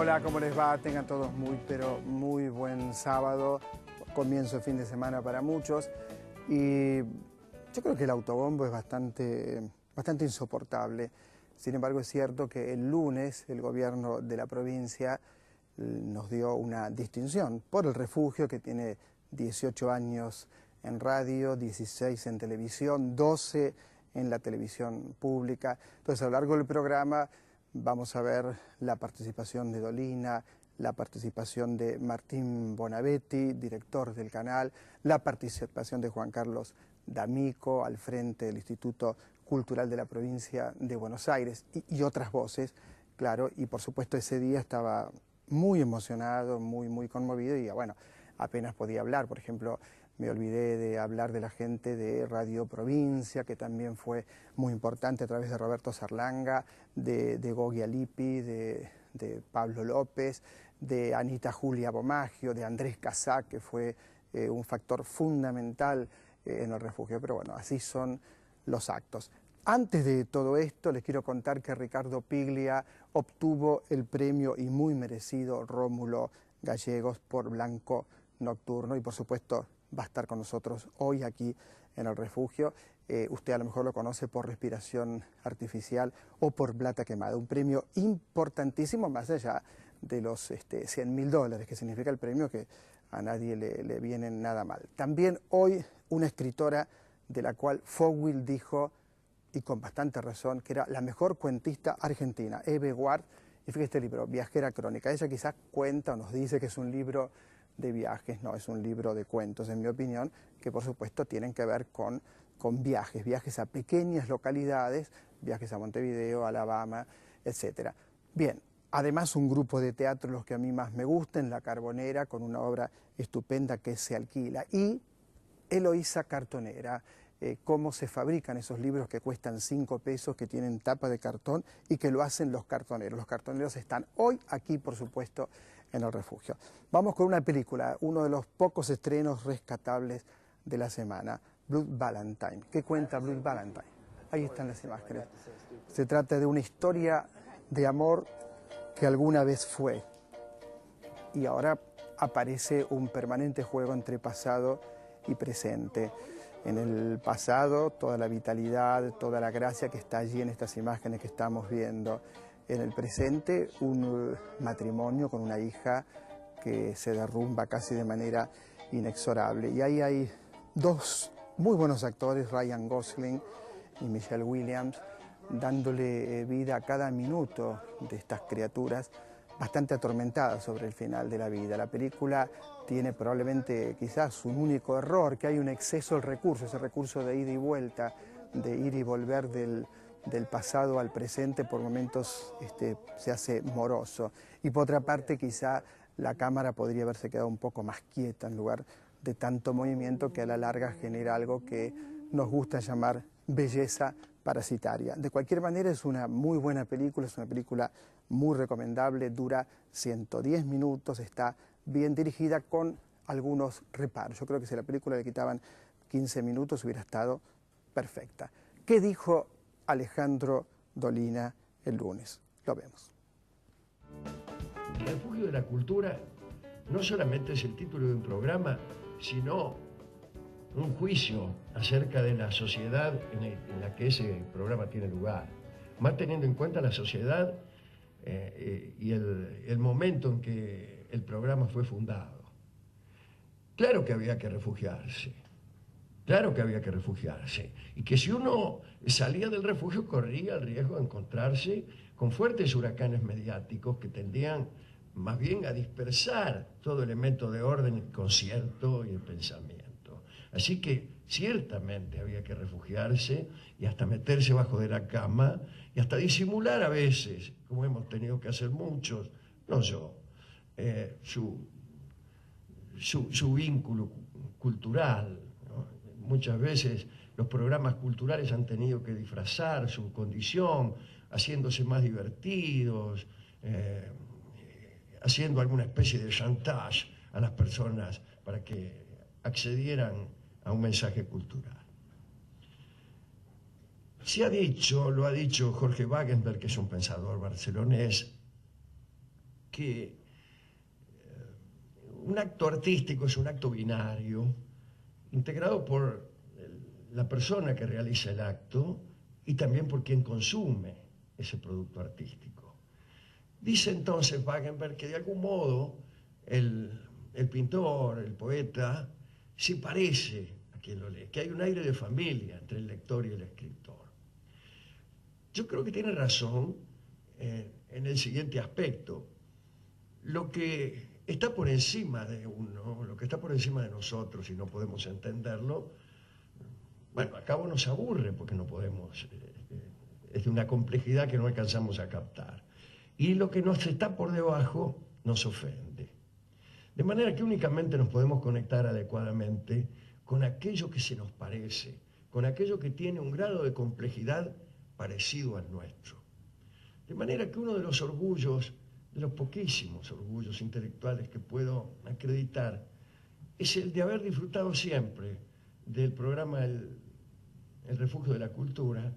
Hola, ¿cómo les va? Tengan todos pero muy buen sábado, comienzo de fin de semana para muchos. Y yo creo que el autobombo es bastante insoportable. Sin embargo, es cierto que el lunes el gobierno de la provincia nos dio una distinción por el refugio, que tiene 18 años en radio, 16 en televisión, 12 en la televisión pública. Entonces, a lo largo del programa vamos a ver la participación de Dolina, la participación de Martín Bonavetti, director del canal, la participación de Juan Carlos D'Amico al frente del Instituto Cultural de la Provincia de Buenos Aires y otras voces, claro, y por supuesto ese día estaba muy emocionado, muy conmovido y bueno, apenas podía hablar. Por ejemplo, me olvidé de hablar de la gente de Radio Provincia, que también fue muy importante a través de Roberto Sarlanga, de Gogi Alipi, de Pablo López, de Anita Julia Bomagio, de Andrés Casá, que fue un factor fundamental en el refugio. Pero bueno, así son los actos. Antes de todo esto, les quiero contar que Ricardo Piglia obtuvo el premio y muy merecido Rómulo Gallegos por Blanco Nocturno y por supuesto va a estar con nosotros hoy aquí en el refugio. Usted a lo mejor lo conoce por Respiración Artificial o por Plata Quemada, un premio importantísimo más allá de los $100.000, que significa el premio que a nadie le viene nada mal. También hoy una escritora de la cual Fogwill dijo, y con bastante razón, que era la mejor cuentista argentina, Eve Ward, y fíjate este libro, Viajera Crónica. Ella quizás cuenta o nos dice que es un libro de viajes, no, es un libro de cuentos, en mi opinión, que por supuesto tienen que ver con viajes a pequeñas localidades, viajes a Montevideo, Alabama, etc. Bien, además un grupo de teatro, los que a mí más me gustan, La Carbonera, con una obra estupenda que Se alquila, y Eloísa Cartonera, cómo se fabrican esos libros que cuestan 5 pesos, que tienen tapa de cartón y que lo hacen los cartoneros. Los cartoneros están hoy aquí, por supuesto, en el refugio. Vamos con una película, uno de los pocos estrenos rescatables de la semana, Blood Valentine. ¿Qué cuenta Blood Valentine? Ahí están las imágenes. Se trata de una historia de amor que alguna vez fue y ahora aparece un permanente juego entre pasado y presente. En el pasado, toda la vitalidad, toda la gracia que está allí en estas imágenes que estamos viendo. En el presente, un matrimonio con una hija que se derrumba casi de manera inexorable. Y ahí hay dos muy buenos actores, Ryan Gosling y Michelle Williams, dándole vida a cada minuto de estas criaturas bastante atormentadas sobre el final de la vida. La película tiene probablemente quizás un único error, que hay un exceso de recursos, ese recurso de ida y vuelta, de ir y volver del pasado al presente, por momentos se hace moroso. Y por otra parte, quizá la cámara podría haberse quedado un poco más quieta en lugar de tanto movimiento, que a la larga genera algo que nos gusta llamar belleza parasitaria. De cualquier manera, es una muy buena película, es una película muy recomendable, dura 110 minutos, está bien dirigida con algunos reparos. Yo creo que si a la película le quitaban 15 minutos hubiera estado perfecta. ¿Qué dijo Alejandro Dolina el lunes? Lo vemos. El refugio de la cultura no solamente es el título de un programa, sino un juicio acerca de la sociedad en la que ese programa tiene lugar, más teniendo en cuenta la sociedad y el momento en que el programa fue fundado. Claro que había que refugiarse, y que si uno salía del refugio corría el riesgo de encontrarse con fuertes huracanes mediáticos que tendían más bien a dispersar todo elemento de orden, el concierto y el pensamiento. Así que ciertamente había que refugiarse y hasta meterse bajo de la cama y hasta disimular a veces, como hemos tenido que hacer muchos, no yo, su vínculo cultural, ¿no? Muchas veces los programas culturales han tenido que disfrazar su condición, haciéndose más divertidos, haciendo alguna especie de chantage a las personas para que accedieran a un mensaje cultural. Se ha dicho, lo ha dicho Jorge Wagenberg, que es un pensador barcelonés, que un acto artístico es un acto binario, integrado por la persona que realiza el acto y también por quien consume ese producto artístico. Dice entonces Wagenberg que de algún modo el pintor, el poeta, se parece a quien lo lee, que hay un aire de familia entre el lector y el escritor. Yo creo que tiene razón en el siguiente aspecto. Lo que está por encima de uno, lo que está por encima de nosotros y no podemos entenderlo, bueno, al cabo nos aburre porque no podemos, es de una complejidad que no alcanzamos a captar. Y lo que nos está por debajo nos ofende. De manera que únicamente nos podemos conectar adecuadamente con aquello que se nos parece, con aquello que tiene un grado de complejidad parecido al nuestro. De manera que uno de los orgullos, de los poquísimos orgullos intelectuales que puedo acreditar, es el de haber disfrutado siempre del programa El Refugio de la Cultura,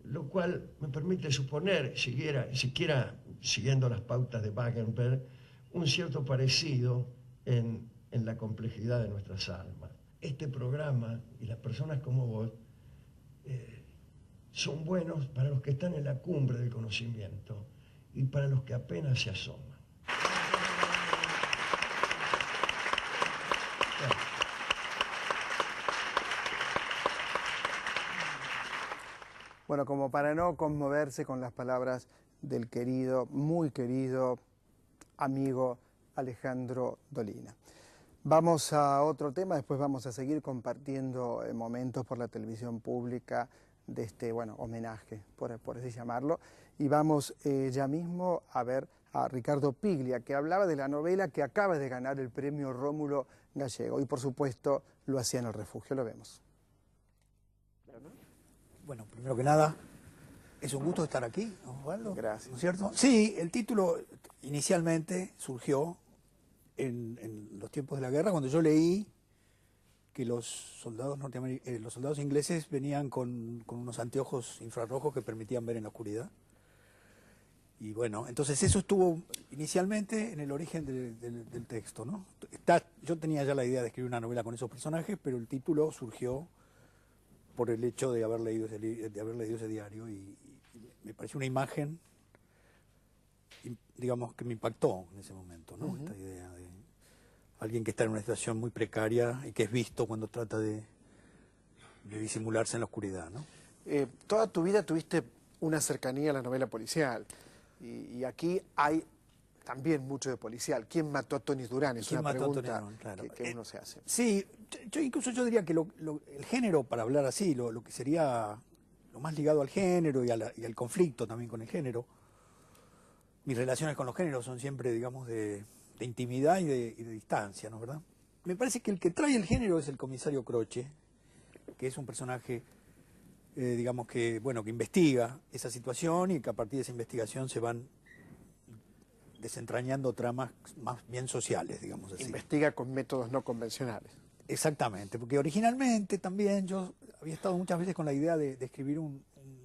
lo cual me permite suponer, siquiera siguiendo las pautas de Wagenberg, un cierto parecido en la complejidad de nuestras almas. Este programa y las personas como vos son buenos para los que están en la cumbre del conocimiento y para los que apenas se asoman. Bueno, como para no conmoverse con las palabras del querido, muy querido amigo Alejandro Dolina. Vamos a otro tema, después vamos a seguir compartiendo momentos por la televisión pública de este, bueno, homenaje, por así llamarlo. Y vamos ya mismo a ver a Ricardo Piglia, que hablaba de la novela que acaba de ganar el premio Rómulo Gallego. Y por supuesto lo hacía en El Refugio, lo vemos. Bueno, primero que nada, es un gusto estar aquí, Osvaldo. Gracias. ¿No es cierto? Sí, el título inicialmente surgió en los tiempos de la guerra, cuando yo leí que los soldados ingleses venían con unos anteojos infrarrojos que permitían ver en la oscuridad. Y bueno, entonces eso estuvo inicialmente en el origen del texto, ¿no? Yo tenía ya la idea de escribir una novela con esos personajes, pero el título surgió por el hecho de haber leído ese diario y me pareció una imagen, digamos, que me impactó en ese momento, ¿no? Esta idea de alguien que está en una situación muy precaria y que es visto cuando trata de disimularse en la oscuridad, ¿no? Toda tu vida tuviste una cercanía a la novela policial y aquí hay también mucho de policial. ¿Quién mató a Tony Durán? Es una pregunta claro, que uno se hace. Sí, yo diría que el género, para hablar así, lo que sería lo más ligado al género y al conflicto también con el género, mis relaciones con los géneros son siempre, digamos, de intimidad y de distancia, ¿no es verdad? Me parece que el que trae el género es el comisario Croce, que es un personaje, digamos, que investiga esa situación y que a partir de esa investigación se van desentrañando tramas más bien sociales, digamos así. Investiga con métodos no convencionales. Exactamente, porque originalmente también yo había estado muchas veces con la idea de escribir un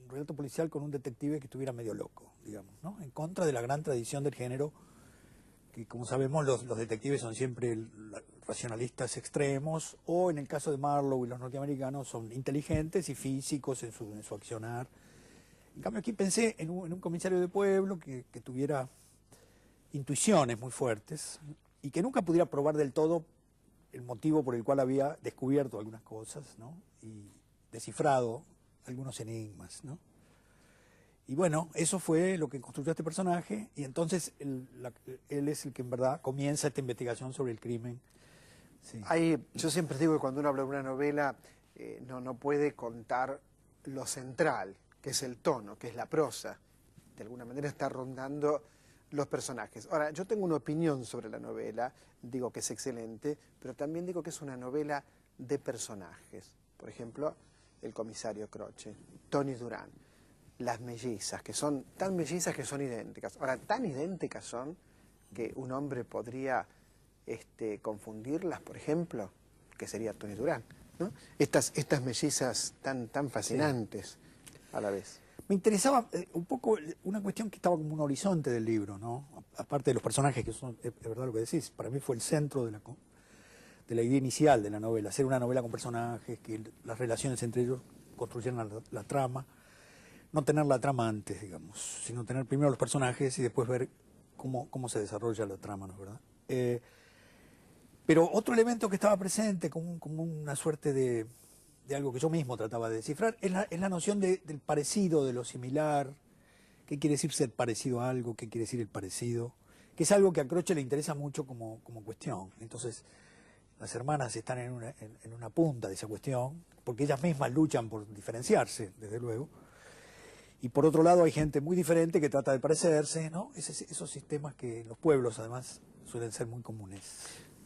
relato policial con un detective que estuviera medio loco, digamos, ¿no? En contra de la gran tradición del género, que como sabemos los detectives son siempre racionalistas extremos, o en el caso de Marlowe y los norteamericanos son inteligentes y físicos en su accionar. En cambio aquí pensé en un comisario de pueblo que tuviera intuiciones muy fuertes y que nunca pudiera probar del todo el motivo por el cual había descubierto algunas cosas, ¿no? Y descifrado algunos enigmas, ¿no? Y bueno, eso fue lo que construyó este personaje y entonces él es el que en verdad comienza esta investigación sobre el crimen. Sí. Yo siempre digo que cuando uno habla de una novela no puede contar lo central, que es el tono, que es la prosa. De alguna manera está rondando los personajes. Ahora, yo tengo una opinión sobre la novela, digo que es excelente, pero también digo que es una novela de personajes. Por ejemplo, el comisario Croce, Tony Durán, las mellizas, que son tan mellizas que son idénticas. Ahora, tan idénticas son que un hombre podría confundirlas, por ejemplo, que sería Tony Durán, ¿no? Estas mellizas tan fascinantes a la vez. Me interesaba un poco una cuestión que estaba como un horizonte del libro, ¿no? Aparte de los personajes, que son, es verdad lo que decís, para mí fue el centro de la idea inicial de la novela, hacer una novela con personajes, que las relaciones entre ellos construyeran la trama, no tener la trama antes, digamos, sino tener primero los personajes y después ver cómo se desarrolla la trama, ¿no es verdad? Pero otro elemento que estaba presente, como una suerte de algo que yo mismo trataba de descifrar, es la noción del parecido, de lo similar. ¿Qué quiere decir ser parecido a algo? ¿Qué quiere decir el parecido? Que es algo que a Croce le interesa mucho como cuestión. Entonces, las hermanas están en una punta de esa cuestión, porque ellas mismas luchan por diferenciarse, desde luego. Y por otro lado hay gente muy diferente que trata de parecerse, ¿no? Esos sistemas que en los pueblos, además, suelen ser muy comunes.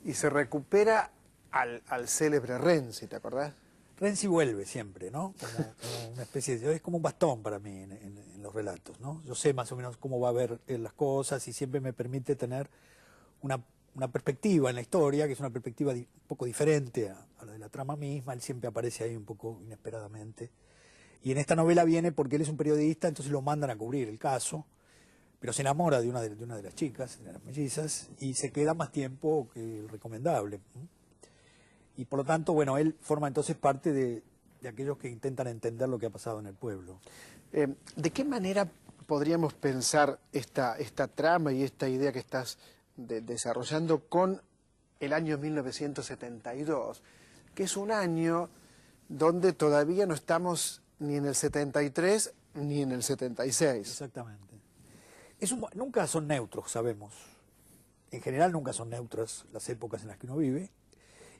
Y se recupera al célebre Renzi, ¿te acordás? Renzi vuelve siempre, ¿no? Como una especie de... Es como un bastón para mí en los relatos, ¿no? Yo sé más o menos cómo va a ver las cosas y siempre me permite tener una perspectiva en la historia, que es una perspectiva un poco diferente a la de la trama misma. Él siempre aparece ahí un poco inesperadamente. Y en esta novela viene porque él es un periodista, entonces lo mandan a cubrir el caso, pero se enamora de una de las chicas, de las mellizas, y se queda más tiempo que el recomendable. Y por lo tanto, bueno, él forma entonces parte de aquellos que intentan entender lo que ha pasado en el pueblo. ¿De qué manera podríamos pensar esta trama y esta idea que estás desarrollando con el año 1972, que es un año donde todavía no estamos ni en el 73 ni en el 76? Exactamente. Nunca son neutros, sabemos. En general nunca son neutras las épocas en las que uno vive,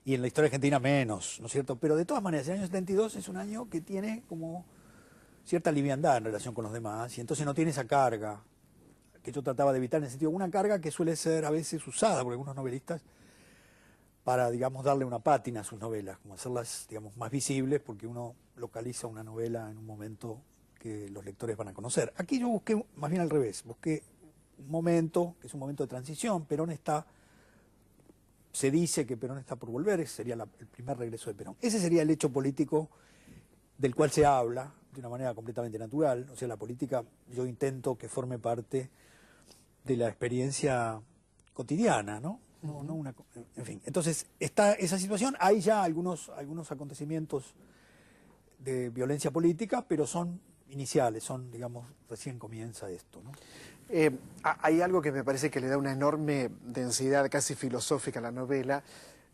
y en la historia argentina menos, ¿no es cierto? Pero de todas maneras, el año 72 es un año que tiene como cierta liviandad en relación con los demás, y entonces no tiene esa carga que yo trataba de evitar, en el sentido, una carga que suele ser a veces usada por algunos novelistas para, digamos, darle una pátina a sus novelas, como hacerlas, digamos, más visibles, porque uno localiza una novela en un momento que los lectores van a conocer. Aquí yo busqué más bien al revés, busqué un momento, que es un momento de transición. Se dice que Perón está por volver, ese sería el primer regreso de Perón. Ese sería el hecho político del cual se habla de una manera completamente natural. O sea, la política yo intento que forme parte de la experiencia cotidiana, ¿no? En fin, entonces está esa situación. Hay ya algunos acontecimientos de violencia política, pero son iniciales, digamos, recién comienza esto, ¿no? Hay algo que me parece que le da una enorme densidad casi filosófica a la novela,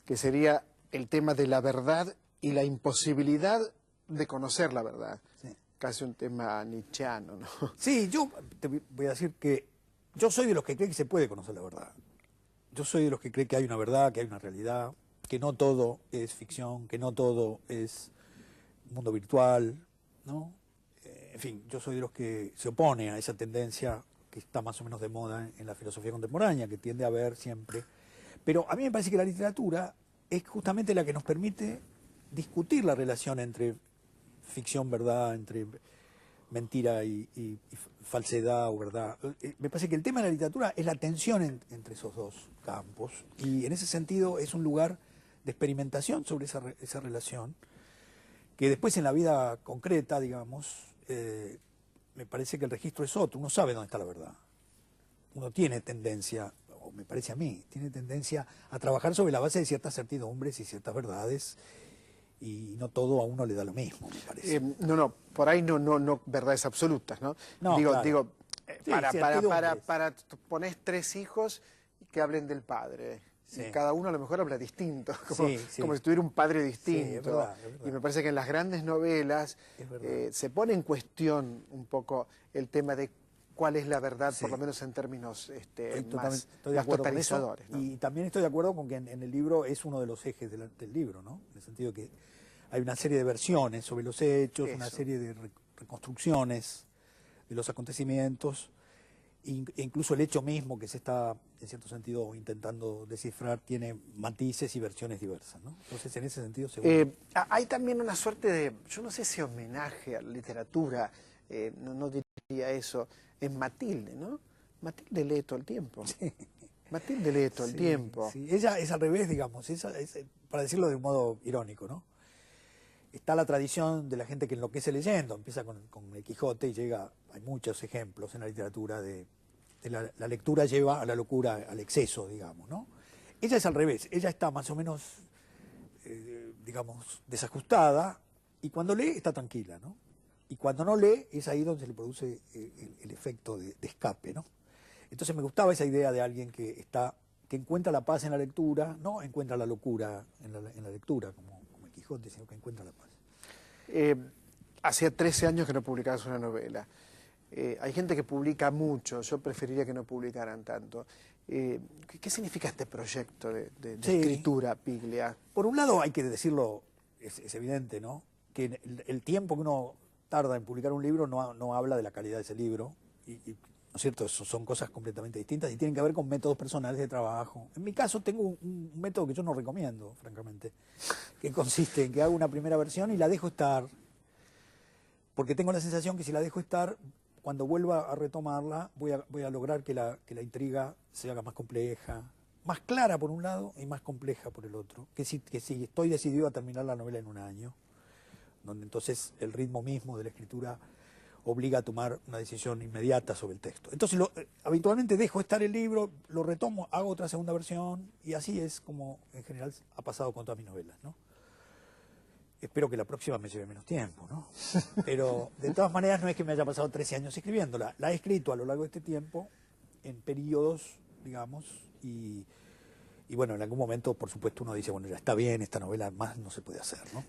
que sería el tema de la verdad y la imposibilidad de conocer la verdad. Sí. Casi un tema nietzscheano, ¿no? Sí, yo te voy a decir que yo soy de los que creen que se puede conocer la verdad. Yo soy de los que creen que hay una verdad, que hay una realidad, que no todo es ficción, que no todo es mundo virtual, ¿no? En fin, yo soy de los que se opone a esa tendencia que está más o menos de moda en la filosofía contemporánea, que tiende a ver siempre. Pero a mí me parece que la literatura es justamente la que nos permite discutir la relación entre ficción, verdad, entre mentira y falsedad o verdad. Me parece que el tema de la literatura es la tensión entre esos dos campos, y en ese sentido es un lugar de experimentación sobre esa relación, que después en la vida concreta, digamos, me parece que el registro es otro. Uno sabe dónde está la verdad. Uno tiene tendencia, o me parece a mí, tiene tendencia a trabajar sobre la base de ciertas certidumbres y ciertas verdades, y no todo a uno le da lo mismo, me parece. No, por ahí no verdades absolutas, ¿no? No, claro. Sí, para poner 3 hijos que hablen del padre. Sí. Y cada uno a lo mejor habla distinto, como si tuviera un padre distinto. Sí, es verdad. Y me parece que en las grandes novelas se pone en cuestión un poco el tema de cuál es la verdad, por lo menos en términos más totalizadores, ¿no? Y también estoy de acuerdo con que en el libro es uno de los ejes del libro, ¿no? En el sentido que hay una serie de versiones sobre los hechos, una serie de reconstrucciones de los acontecimientos, e incluso el hecho mismo que se está, en cierto sentido, intentando descifrar, tiene matices y versiones diversas, ¿no? Entonces, en ese sentido, seguro. Hay también una suerte de, yo no sé si homenaje a la literatura, no diría eso, en Matilde, ¿no? Matilde lee todo el tiempo. Sí. Matilde lee todo el tiempo. Sí. Ella es al revés, digamos, para decirlo de un modo irónico, ¿no? está la tradición de la gente que enloquece leyendo, empieza con el Quijote y llega, hay muchos ejemplos en la literatura de la lectura lleva a la locura, al exceso, digamos, ¿no? Ella es al revés, ella está más o menos, digamos, desajustada, y cuando lee está tranquila, ¿no? Y cuando no lee es ahí donde se le produce el efecto de escape, ¿no? Entonces me gustaba esa idea de alguien que encuentra la paz en la lectura, no encuentra la locura en la lectura, como el Quijote, sino que encuentra la paz. Hacía 13 años que no publicabas una novela. Hay gente que publica mucho, yo preferiría que no publicaran tanto. ¿Qué significa este proyecto de Sí. escritura, Piglia? Por un lado hay que decirlo, es evidente, ¿no? Que el tiempo que uno tarda en publicar un libro no habla de la calidad de ese libro, ¿no es cierto? Son cosas completamente distintas y tienen que ver con métodos personales de trabajo. En mi caso tengo un método que yo no recomiendo, francamente, que consiste en que hago una primera versión y la dejo estar, porque tengo la sensación que si la dejo estar, cuando vuelva a retomarla, voy a lograr que la intriga se haga más compleja, más clara por un lado y más compleja por el otro. Que si estoy decidido a terminar la novela en un año, donde entonces el ritmo mismo de la escritura obliga a tomar una decisión inmediata sobre el texto. Entonces habitualmente dejo estar el libro, lo retomo, hago otra segunda versión, y así es como en general ha pasado con todas mis novelas, ¿no? Espero que la próxima me lleve menos tiempo, ¿no? Pero de todas maneras no es que me haya pasado 13 años escribiéndola. La he escrito a lo largo de este tiempo, en periodos, digamos, y bueno, en algún momento, por supuesto, uno dice, bueno, ya está bien, esta novela más no se puede hacer, ¿no?